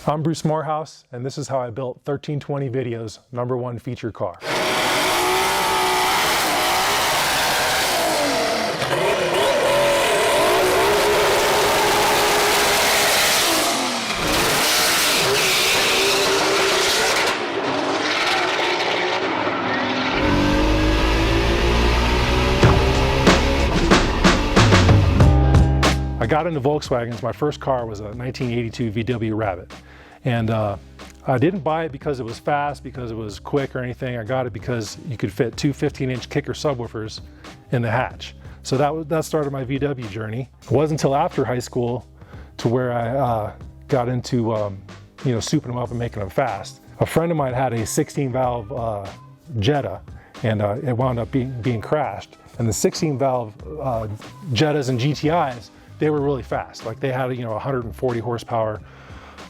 I'm Bruce Morehouse, and this is how I built 1320 Video's #1 feature car. I got into Volkswagens. My first car was a 1982 VW Rabbit. And I didn't buy it because it was fast, because it was quick or anything. I got it because you could fit two 15-inch kicker subwoofers in the hatch. So that started my VW journey. It wasn't until after high school to where I got into souping them up and making them fast. A friend of mine had a 16-valve Jetta, and it wound up being crashed. And the 16-valve Jettas and GTIs, they were really fast. Like they had 140 horsepower,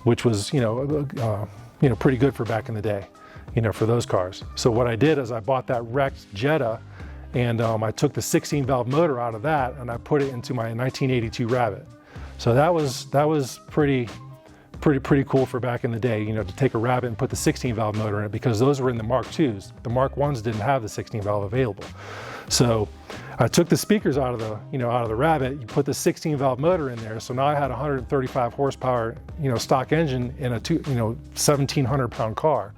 which was pretty good for back in the day, for those cars. So what I did is I bought that wrecked Jetta, and I took the 16-valve motor out of that and I put it into my 1982 Rabbit. So that was pretty cool for back in the day, to take a Rabbit and put the 16-valve motor in it, because those were in the Mark IIs. The Mark Is didn't have the 16-valve available. So I took the speakers out of the Rabbit, you put the 16-valve motor in there. So now I had a 135 horsepower, stock engine in a 1,700-pound car.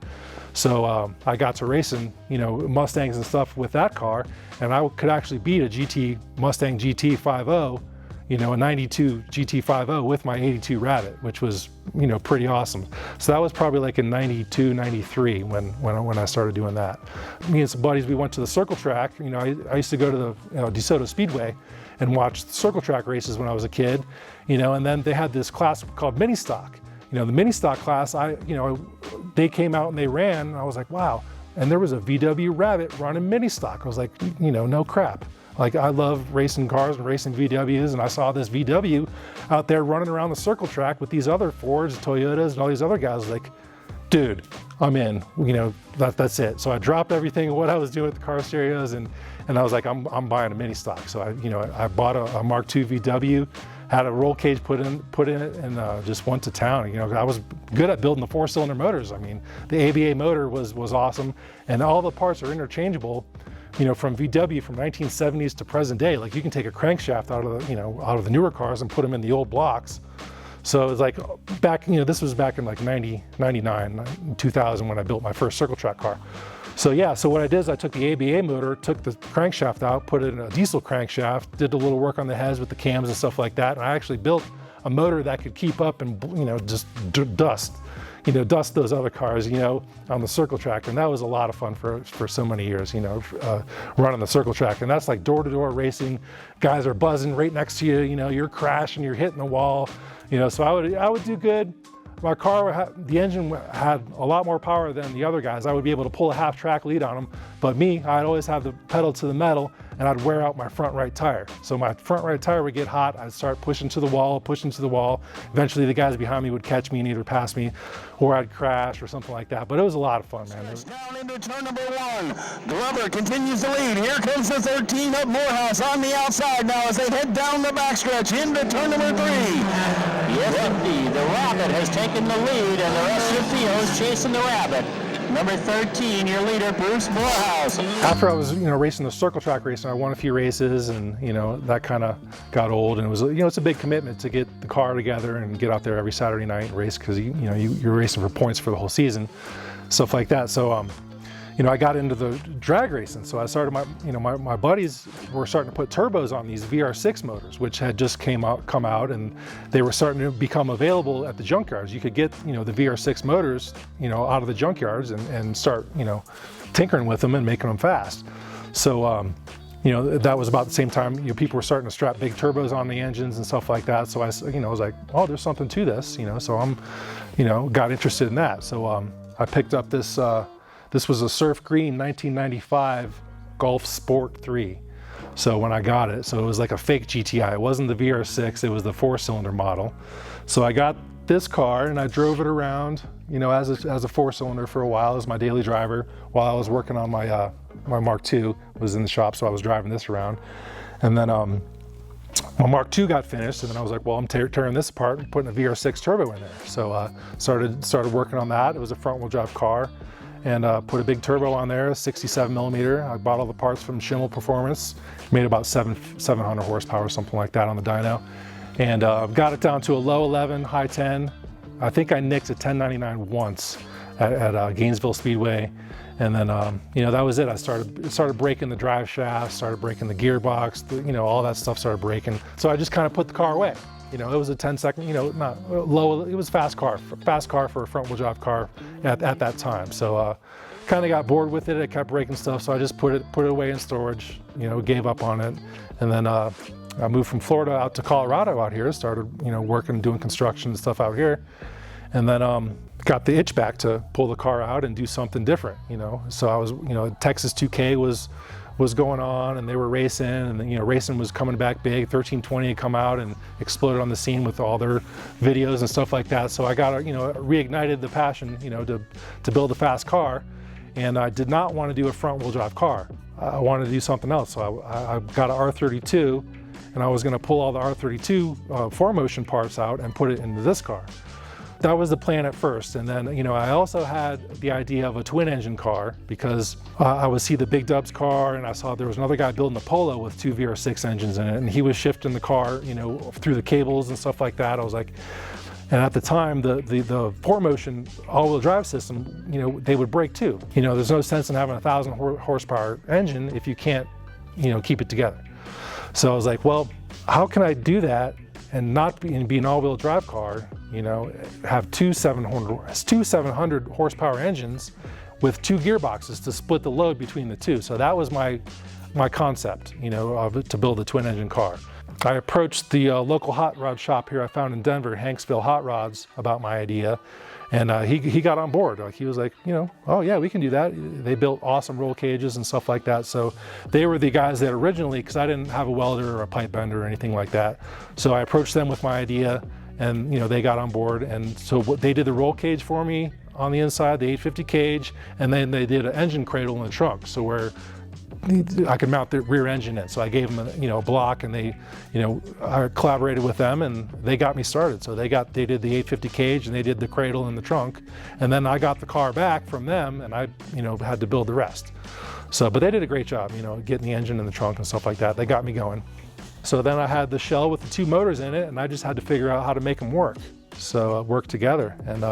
So I got to racing, Mustangs and stuff with that car, and I could actually beat a Mustang GT 5.0, a 92 GT 5.0 with my 82 Rabbit, which was, pretty awesome. So that was probably like in 92, 93 when I started doing that. Me and some buddies, we went to the circle track. I used to go to the DeSoto Speedway and watch the circle track races when I was a kid, and then they had this class called mini stock. The mini stock class, they came out and they ran, and I was like, wow. And there was a VW Rabbit running mini stock. I was like, no crap. Like, I love racing cars and racing VWs, and I saw this VW out there running around the circle track with these other Fords, Toyotas, and all these other guys. Like, dude, I'm in. That's it. So I dropped everything, what I was doing with the car stereos, and I was like, I'm buying a mini stock. So I bought a Mark II VW, had a roll cage put in it, and just went to town. I was good at building the 4-cylinder motors. I mean, the ABA motor was awesome, and all the parts are interchangeable. From VW from 1970s to present day. Like, you can take a crankshaft out of the newer cars and put them in the old blocks. So it's like back, this was back in like 90, 99, 2000 when I built my first circle track car. So yeah, so what I did is I took the ABA motor, took the crankshaft out, put it in a diesel crankshaft, did a little work on the heads with the cams and stuff like that. And I actually built a motor that could keep up and, just dust those other cars, on the circle track. And that was a lot of fun for so many years, running the circle track. And that's like door-to-door racing. Guys are buzzing right next to you, you're crashing, you're hitting the wall, so I would do good. My car, the engine had a lot more power than the other guys. I would be able to pull a half-track lead on them, but me, I'd always have the pedal to the metal, and I'd wear out my front right tire. So my front right tire would get hot, I'd start pushing to the wall. Eventually the guys behind me would catch me and either pass me, or I'd crash or something like that. But it was a lot of fun, man. Down into turn number 1. Glover continues to lead. Here comes the 13 of Morehouse on the outside now as they head down the backstretch into turn number 3. Yes, indeed. The Rabbit has taken the lead, and the rest of the field is chasing the Rabbit. Number 13, your leader, Bruce Morehouse. After I was, racing the circle track racing, I won a few races, and that kind of got old. And it was, it's a big commitment to get the car together and get out there every Saturday night and race, because you're racing for points for the whole season, stuff like that. So I got into the drag racing. So I started my buddies were starting to put turbos on these VR6 motors, which had just come out, and they were starting to become available at the junkyards. You could get, the VR6 motors, out of the junkyards and start, tinkering with them and making them fast. So, that was about the same time, people were starting to strap big turbos on the engines and stuff like that. So I was like, oh, there's something to this, so I'm, got interested in that. So I picked up this, this was a Surf Green 1995 Golf Sport 3. So when I got it, so it was like a fake GTI. It wasn't the VR6, it was the 4-cylinder model. So I got this car and I drove it around, as a 4-cylinder for a while as my daily driver while I was working on my my Mark II. Was in the shop, so I was driving this around. And then my Mark II got finished, and then I was like, well, I'm tearing this apart and putting a VR6 turbo in there. So started working on that. It was a front-wheel drive car, and put a big turbo on there, 67 millimeter. I bought all the parts from Schimmel Performance, made about 700 horsepower, something like that on the dyno, and got it down to a low 11, high 10. I think I nicked a 1099 once at Gainesville Speedway. And then, that was it. I started breaking the drive shaft, started breaking the gearbox, all that stuff started breaking. So I just kind of put the car away. It was a 10-second, not low, it was fast car for a front wheel drive car at that time. So kind of got bored with it. It kept breaking stuff. So I just put it away in storage, gave up on it. And then I moved from Florida out to Colorado out here, started, working, doing construction and stuff out here. And then got the itch back to pull the car out and do something different, So I was, Texas 2K was going on, and they were racing, and racing was coming back big. 1320 had come out and exploded on the scene with all their videos and stuff like that. So I got, reignited the passion, to build a fast car, and I did not want to do a front wheel drive car. I wanted to do something else. So I got an R32, and I was going to pull all the R32 4Motion parts out and put it into this car. That was the plan at first, and then I also had the idea of a twin engine car because I would see the Big Dubs car, and I saw there was another guy building a Polo with 2 VR6 engines in it, and he was shifting the car through the cables and stuff like that. I was like, and at the time the 4Motion all-wheel drive system, they would break too. There's no sense in having a 1,000 horsepower engine if you can't keep it together. So I was like, well, how can I do that and not be an all-wheel drive car, have two 700 horsepower engines with 2 gearboxes to split the load between the two. So that was my concept, to build a twin engine car. I approached the local hot rod shop here I found in Denver, Hanksville Hot Rods, about my idea. And he got on board. He was like, oh yeah, we can do that. They built awesome roll cages and stuff like that. So they were the guys that originally, because I didn't have a welder or a pipe bender or anything like that. So I approached them with my idea, and they got on board. And so they did the roll cage for me on the inside, the 850 cage, and then they did an engine cradle in the trunk, so where I could mount the rear engine in. So I gave them a block, and they, I collaborated with them, and they got me started. So they did the 850 cage, and they did the cradle in the trunk, and then I got the car back from them, and I, had to build the rest. So, but they did a great job, getting the engine in the trunk and stuff like that. They got me going. So then I had the shell with the 2 motors in it, and I just had to figure out how to make them work. So work together, and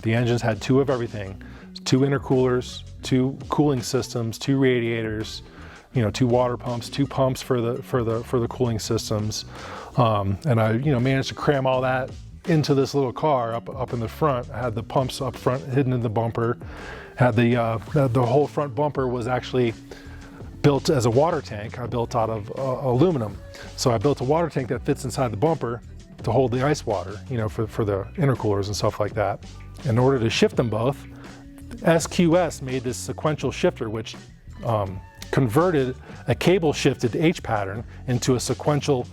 the engines had 2 of everything: 2 intercoolers, 2 cooling systems, 2 radiators, 2 water pumps, 2 pumps for the cooling systems, and I managed to cram all that into this little car up in the front. I had the pumps up front hidden in the bumper. Had the whole front bumper was actually built as a water tank. I built out of aluminum, so I built a water tank that fits inside the bumper to hold the ice water, for the intercoolers and stuff like that. In order to shift them both, SQS made this sequential shifter, which converted a cable shifted H pattern into a sequential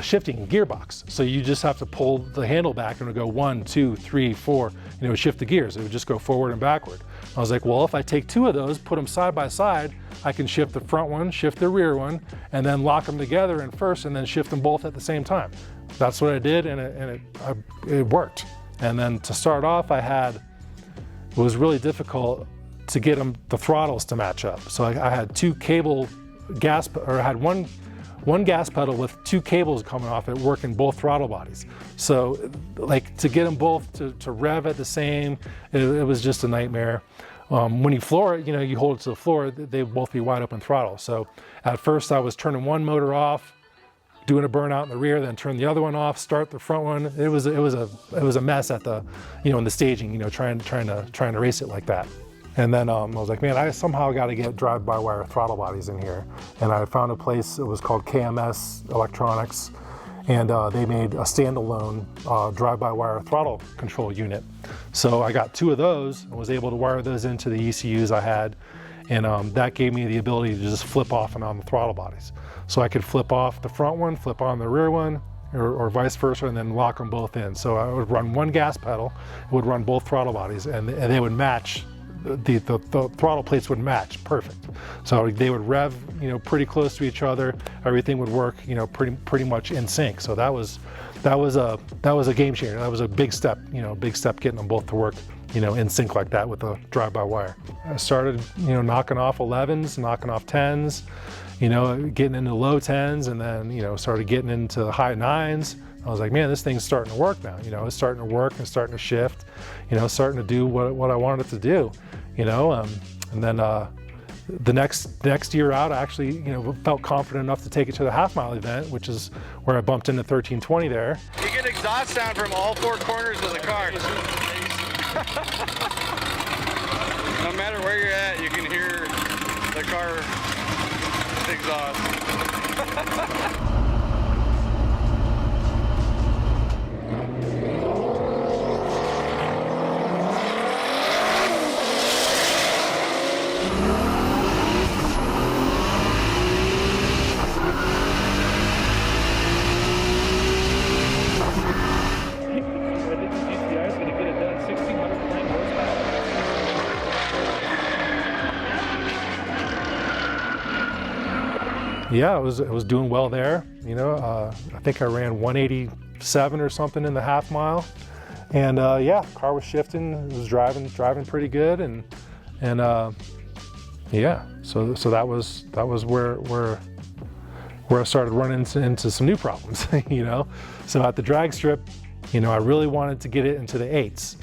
shifting gearbox. So you just have to pull the handle back and it'll go 1, 2, 3, 4, shift the gears. It would just go forward and backward. I was like, well, if I take 2 of those, put them side by side, I can shift the front one, shift the rear one, and then lock them together in first and then shift them both at the same time. That's what I did, and it worked. And then to start off, it was really difficult to get the throttles to match up. So I had 2 cable gas, or I had one gas pedal with 2 cables coming off it working both throttle bodies. So to get them both to rev at the same, it was just a nightmare. When you floor it, you hold it to the floor, they both be wide open throttle. So at first I was turning one motor off, doing a burnout in the rear, then turn the other one off, start the front one. It was a mess at the, in the staging, trying to race it like that. And then I was like, man, I somehow got to get drive-by-wire throttle bodies in here. And I found a place, it was called KMS Electronics, and they made a standalone drive-by-wire throttle control unit. So I got 2 of those and was able to wire those into the ECUs I had, and that gave me the ability to just flip off and on the throttle bodies. So I could flip off the front one, flip on the rear one, or vice versa, and then lock them both in. So I would run one gas pedal, it would run both throttle bodies, and they would match the throttle plates would match perfect. So they would rev, pretty close to each other. Everything would work, pretty much in sync. So that was a game changer. That was a big step, getting them both to work, in sync like that with a drive-by-wire. I started, knocking off 11s, knocking off 10s, getting into low 10s, and then, started getting into high 9s. I was like, man, this thing's starting to work now. It's starting to work and starting to shift, starting to do what I wanted it to do, and then the next year out, I actually, felt confident enough to take it to the half-mile event, which is where I bumped into 1320 there. You get exhaust sound from all four corners of the car. No matter where you're at, you can hear the car's exhaust. Yeah, it was doing well there. I think I ran 187 or something in the half mile, and yeah, car was shifting. It was driving pretty good, and yeah. So that was where I started running into some new problems. So at the drag strip, I really wanted to get it into the 8s.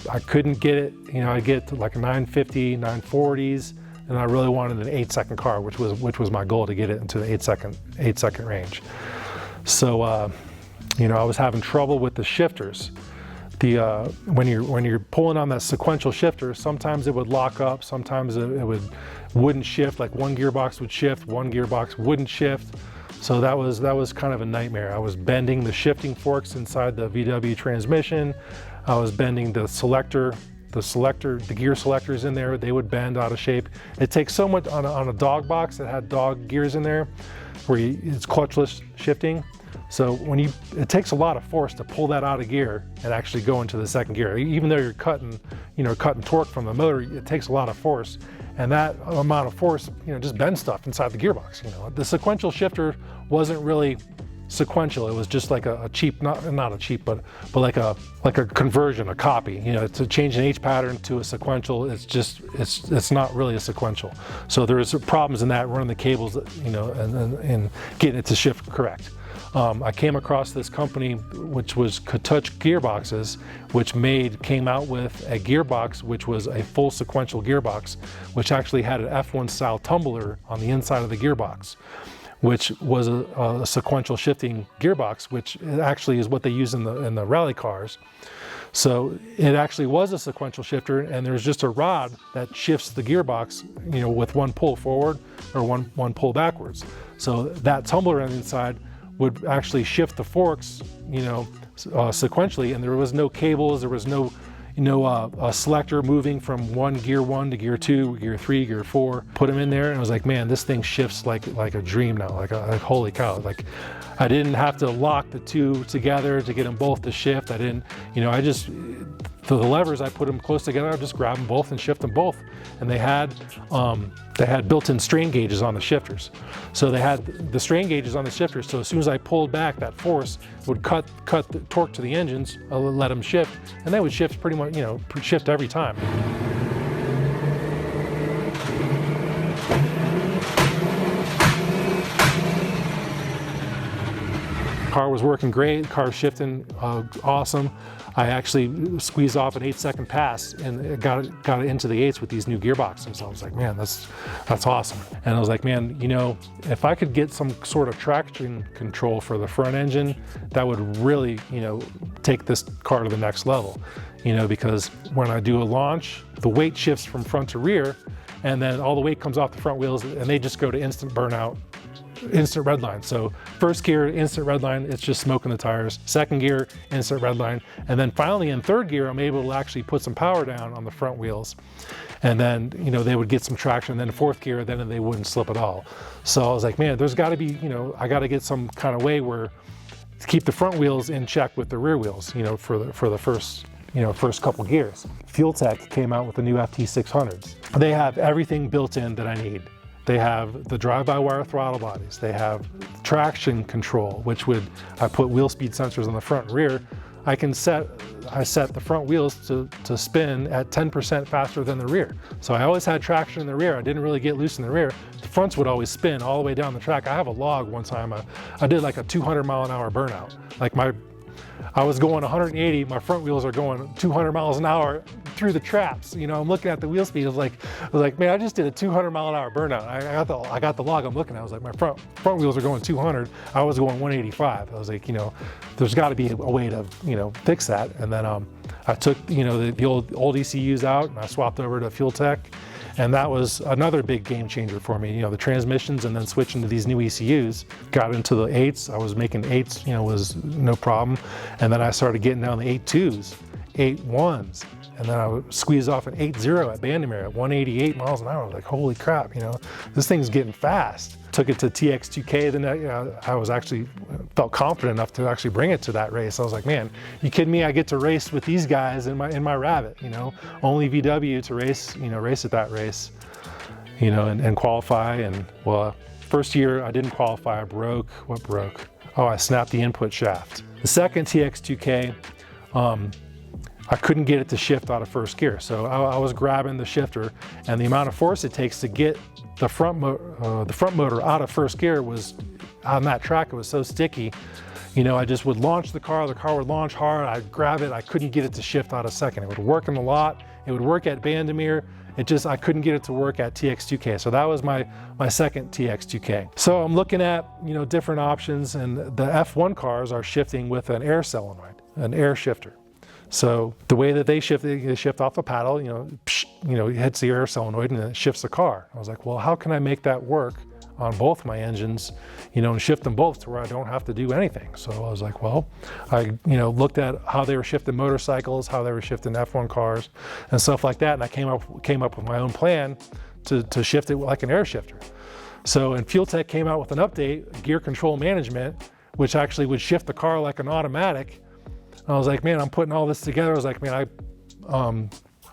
I couldn't get it. I'd get to like a 950, 940s. And I really wanted an 8-second car, which was my goal, to get it into the 8-second range. So, I was having trouble with the shifters. When you're pulling on that sequential shifter, sometimes it would lock up, sometimes it wouldn't shift. Like one gearbox would shift, one gearbox wouldn't shift. So that was kind of a nightmare. I was bending the shifting forks inside the VW transmission. I was bending the gear selectors in there. They would bend out of shape. It takes so much on a dog box that had dog gears in there, where it's clutchless shifting. So it takes a lot of force to pull that out of gear and actually go into the second gear. Even though you're cutting torque from the motor, it takes a lot of force, and that amount of force, just bends stuff inside the gearbox. The sequential shifter wasn't really sequential. It was just like a cheap, not a cheap, but like a conversion, a copy. To change an H pattern to a sequential, it's not really a sequential. So there's problems in that, running the cables, and getting it to shift correct. I came across this company which was Touch Gearboxes, which came out with a gearbox which was a full sequential gearbox, which actually had an F1 style tumbler on the inside of the gearbox, which was a sequential shifting gearbox, which actually is what they use in the rally cars. So it actually was a sequential shifter, and there's just a rod that shifts the gearbox, with one pull forward or one pull backwards. So that tumbler on the inside would actually shift the forks, sequentially, and there was no cables, there was no a selector moving from gear 1 to gear 2, gear 3, gear 4. Put them in there, and I was like, man, this thing shifts like a dream now. Like holy cow! Like I didn't have to lock the two together to get them both to shift. I didn't, the levers, I put them close together. I just grab them both and shift them both. And they had built-in strain gauges on the shifters. So they had the strain gauges on the shifters. So as soon as I pulled back, that force would cut the torque to the engines, let them shift, and they would shift pretty much, shift every time. Car was working great, car shifting awesome. I actually squeezed off an 8-second pass and got it into the 8s with these new gearboxes. So I was like, man, that's awesome. And I was like, man, if I could get some sort of traction control for the front engine, that would really, take this car to the next level. Because when I do a launch, the weight shifts from front to rear, and then all the weight comes off the front wheels, and they just go to instant burnout, instant redline. So first gear, instant redline, it's just smoking the tires. Second gear, instant redline. And then finally in third gear, I'm able to actually put some power down on the front wheels. And then, they would get some traction. And then fourth gear, then they wouldn't slip at all. So I was like, man, there's got to be, I got to get some kind of way where to keep the front wheels in check with the rear wheels, for the first first couple gears. Fuel Tech came out with the new FT600s. They have everything built in that I need. They have the drive-by-wire throttle bodies. They have traction control, which I put wheel speed sensors on the front and rear. I set the front wheels to spin at 10% faster than the rear. So I always had traction in the rear. I didn't really get loose in the rear. The fronts would always spin all the way down the track. I have a log one time. I did like a 200-mile-an-hour burnout. Like I was going 180, my front wheels are going 200 miles an hour through the traps. I'm looking at the wheel speed. I was like, man, I just did a 200-mile-an-hour burnout. I got the log. I'm looking. I was like, my front wheels are going 200. I was going 185. I was like, there's got to be a way to, fix that. And then I took, the old ECUs out and I swapped over to Fuel Tech. And that was another big game changer for me, the transmissions, and then switching to these new ECUs. Got into the 8s, I was making 8s, was no problem. And then I started getting down the 8.2s, 8.1s, and then I would squeeze off an 8.0 at Bandimere at 188 miles an hour. I was like, holy crap, this thing's getting fast. Took it to TX2K, then I was actually felt confident enough to actually bring it to that race. I was like, man, you kidding me? I get to race with these guys in my Rabbit, only VW to race, race at that race, and qualify. And well, first year I didn't qualify. I broke. What broke? Oh, I snapped the input shaft. The second TX2K, I couldn't get it to shift out of first gear. So I was grabbing the shifter, and the amount of force it takes to get the front motor out of first gear was, on that track, it was so sticky. I just would launch the car would launch hard, I'd grab it, I couldn't get it to shift out of second. It would work in the lot, it would work at Bandimere, I couldn't get it to work at TX2K. So that was my second TX2K. So I'm looking at, different options, and the F1 cars are shifting with an air solenoid, an air shifter. So the way that they shift off the paddle, it hits the air solenoid and it shifts the car. I was like, well, how can I make that work on both my engines, and shift them both to where I don't have to do anything? So I was like, well, I, looked at how they were shifting motorcycles, how they were shifting F1 cars and stuff like that. And I came up with my own plan to shift it like an air shifter. So, and Fuel Tech came out with an update, gear control management, which actually would shift the car like an automatic. I was like, man, I'm putting all this together. I was like, man, I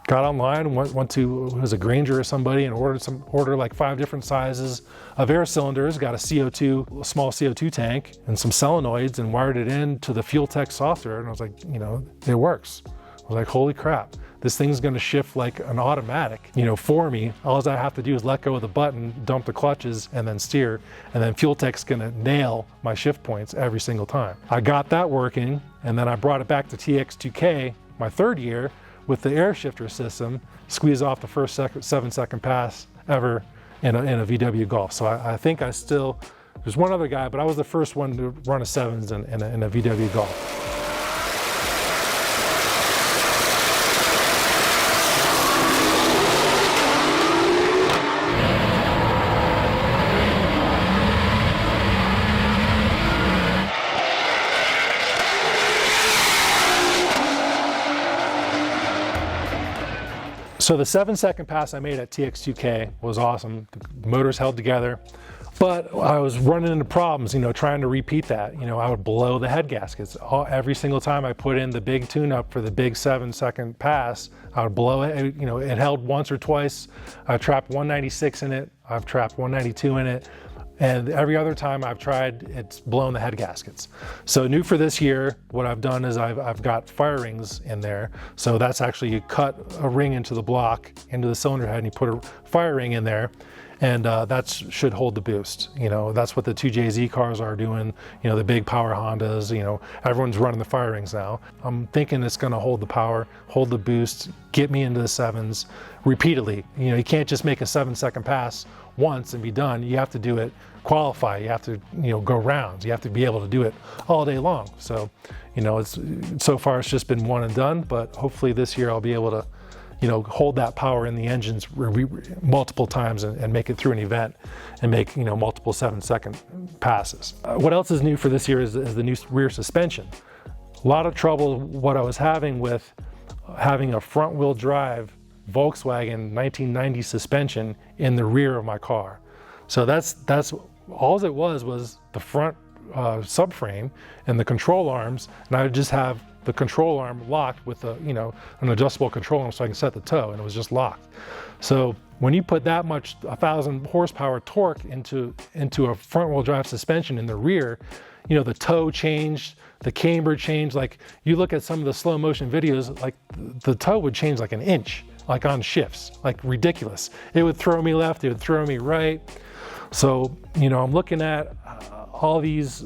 got online, went to, it was a Granger or somebody, and ordered like 5 different sizes of air cylinders, got a small CO2 tank and some solenoids, and wired it into the Fuel Tech software. And I was like, it works. I was like, holy crap, this thing's gonna shift like an automatic, for me. All I have to do is let go of the button, dump the clutches, and then steer, and then Fuel Tech's gonna nail my shift points every single time. I got that working, and then I brought it back to TX2K my third year with the air shifter system, squeeze off the first 7-second pass ever in a VW Golf. So I think there's one other guy, but I was the first one to run a 7s in a VW Golf. So the 7-second pass I made at TX2K was awesome. The motors held together, but I was running into problems, trying to repeat that. I would blow the head gaskets. Every single time I put in the big tune-up for the big 7-second pass, I would blow it. It held once or twice. I've trapped 196 in it. I've trapped 192 in it. And every other time I've tried, it's blown the head gaskets. So new for this year, what I've done is I've got fire rings in there. So that's actually, you cut a ring into the block, into the cylinder head, and you put a fire ring in there. And that should hold the boost. That's what the 2JZ cars are doing. The big power Hondas, everyone's running the fire rings now. I'm thinking it's gonna hold the power, hold the boost, get me into the 7s repeatedly. You can't just make a 7-second pass once and be done. You have to do it, qualify. You have to, go rounds. You have to be able to do it all day long. So, so far it's just been one and done, but hopefully this year I'll be able to, hold that power in the engines multiple times and make it through an event and make, multiple 7-second passes. What else is new for this year is the new rear suspension. A lot of trouble what I was having with having a front wheel drive Volkswagen 1990 suspension in the rear of my car. So that's all it was the front subframe and the control arms, and I would just have the control arm locked with a, an adjustable control arm so I can set the toe, and it was just locked. So when you put that much 1,000 horsepower torque into a front wheel drive suspension in the rear, the toe changed, the camber changed. Like you look at some of the slow motion videos, like the toe would change like an inch, like on shifts, like ridiculous. It would throw me left, it would throw me right. So, I'm looking at all these,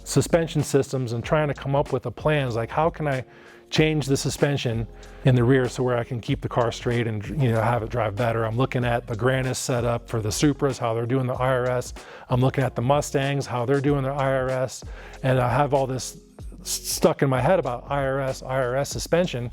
suspension systems and trying to come up with a plan. Like, how can I change the suspension in the rear so where I can keep the car straight and, have it drive better? I'm looking at the Granis setup for the Supras, how they're doing the IRS. I'm looking at the Mustangs, how they're doing their IRS. And I have all this stuck in my head about IRS suspension.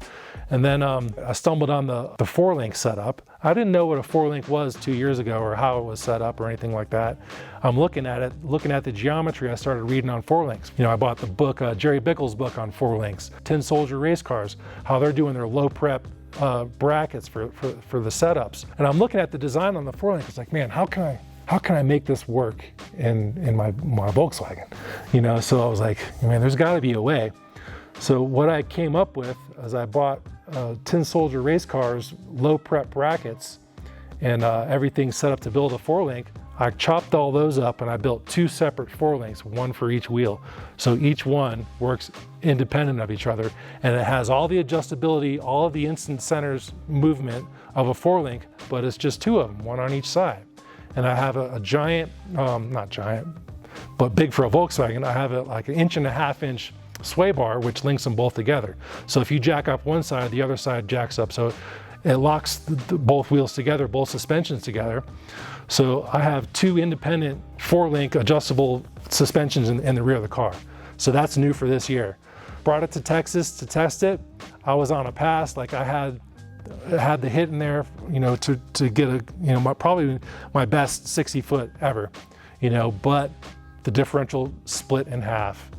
And then I stumbled on the 4-link setup. I didn't know what a 4-link was 2 years ago or how it was set up or anything like that. I'm looking at it, looking at the geometry. I started reading on 4-links. I bought the book, Jerry Bickle's book on 4-links, Tin Soldier race cars, how they're doing their low prep brackets for the setups. And I'm looking at the design on the 4-link. It's like, man, how can I make this work in my Volkswagen? So I was like, man, there's got to be a way. So what I came up with is I bought Tin Soldier race cars, low prep brackets, and everything set up to build a 4-link. I chopped all those up and I built 2 separate 4-links, one for each wheel. So each one works independent of each other, and it has all the adjustability, all of the instant centers movement of a 4-link, but it's just 2 of them, one on each side. And I have a giant, not giant, but big for a Volkswagen, I have like an 1.5 inch sway bar, which links them both together. So if you jack up one side, the other side jacks up. So it locks both wheels together, both suspensions together. So I have 2 independent 4-link adjustable suspensions in the rear of the car. So that's new for this year. Brought it to Texas to test it. I was on a pass, like I had the hit in there, to get probably my best 60 foot ever, but the differential split in half.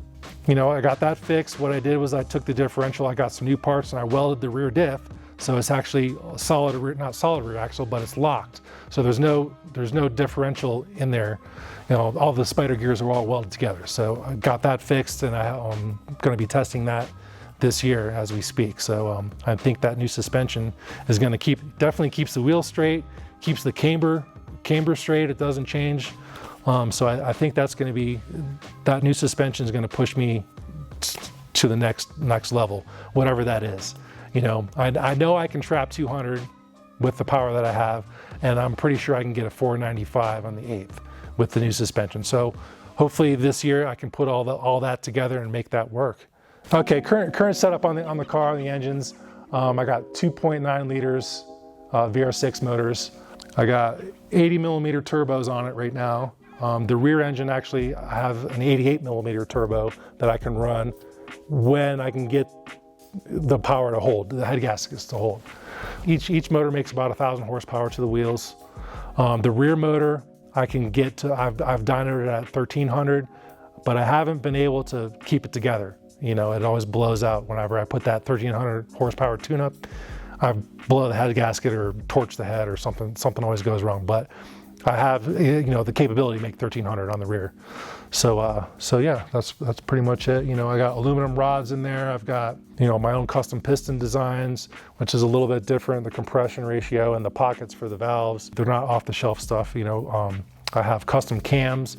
I got that fixed. What I did was I took the differential, I got some new parts, and I welded the rear diff. So it's actually not solid rear axle, but it's locked. So there's no differential in there. All the spider gears are all welded together. So I got that fixed, and I'm going to be testing that this year as we speak. So I think that new suspension is going to definitely keeps the wheel straight, keeps the camber straight. It doesn't change. So I think that new suspension is going to push me to the next level, whatever that is. I know I can trap 200 with the power that I have, and I'm pretty sure I can get a 495 on the 8th with the new suspension. So hopefully this year I can put all that together and make that work. Okay, current setup on the car, the engines. I got 2.9 liters VR6 motors. I got 80 millimeter turbos on it right now. The rear engine, actually, I have an 88 millimeter turbo that I can run when I can get the power to hold, the head gaskets to hold. Each motor makes about 1,000 horsepower to the wheels. The rear motor, I can get to, I've dynoed it at 1,300, but I haven't been able to keep it together. It always blows out whenever I put that 1,300 horsepower tune-up. I blow the head gasket or torch the head or something always goes wrong. But I have, the capability to make 1,300 on the rear. So yeah, that's pretty much it. I got aluminum rods in there. I've got, my own custom piston designs, which is a little bit different. The compression ratio and the pockets for the valves, they're not off the shelf stuff. I have custom cams.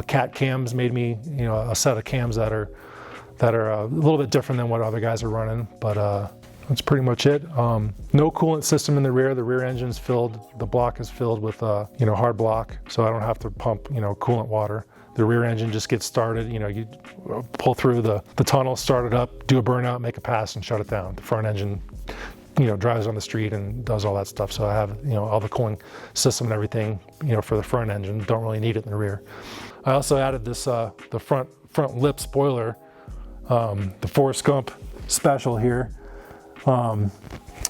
Cat cams made me, a set of cams that are a little bit different than what other guys are running, but that's pretty much it. No coolant system in the rear. The rear engine's filled, the block is filled with hard block, so I don't have to pump coolant water. The rear engine just gets started. You pull through the tunnel, start it up, do a burnout, make a pass, and shut it down. The front engine drives on the street and does all that stuff. So I have all the cooling system and everything for the front engine. Don't really need it in the rear. I also added this the front lip spoiler, the Forrest Gump special here.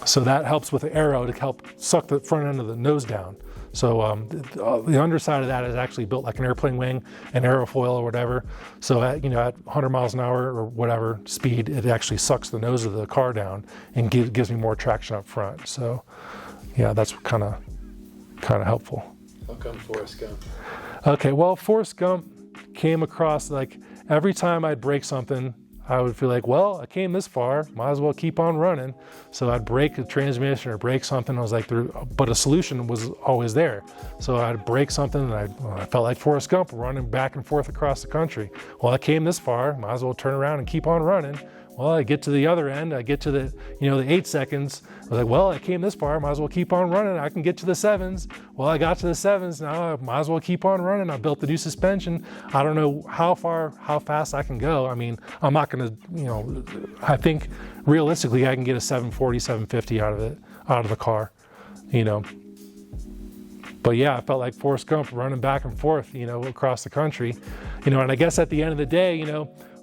So that helps with the aero to help suck the front end of the nose down. So the underside of that is actually built like an airplane wing, an aerofoil or whatever. So at 100 miles an hour or whatever speed, it actually sucks the nose of the car down and gives me more traction up front. So yeah, that's kind of helpful. How come Forrest Gump? Okay, well, Forrest Gump came across, like, every time I'd break something, I would feel like, well, I came this far, might as well keep on running. So I'd break the transmission or break something. I was like, but a solution was always there. So I'd break something, and I felt like Forrest Gump running back and forth across the country. Well, I came this far, might as well turn around and keep on running. Well, I get to the other end, I get to the 8 seconds. I was like, well, I came this far, might as well keep on running. I can get to the 7s. Well, I got to the 7s, now I might as well keep on running. I built the new suspension. I don't know how fast I can go. I mean, I'm not gonna, I think realistically I can get a 740, 750 out of the car, But yeah, I felt like Forrest Gump running back and forth, across the country. And I guess at the end of the day,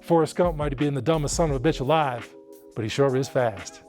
Forrest Gump might have been the dumbest son of a bitch alive, but he sure is fast.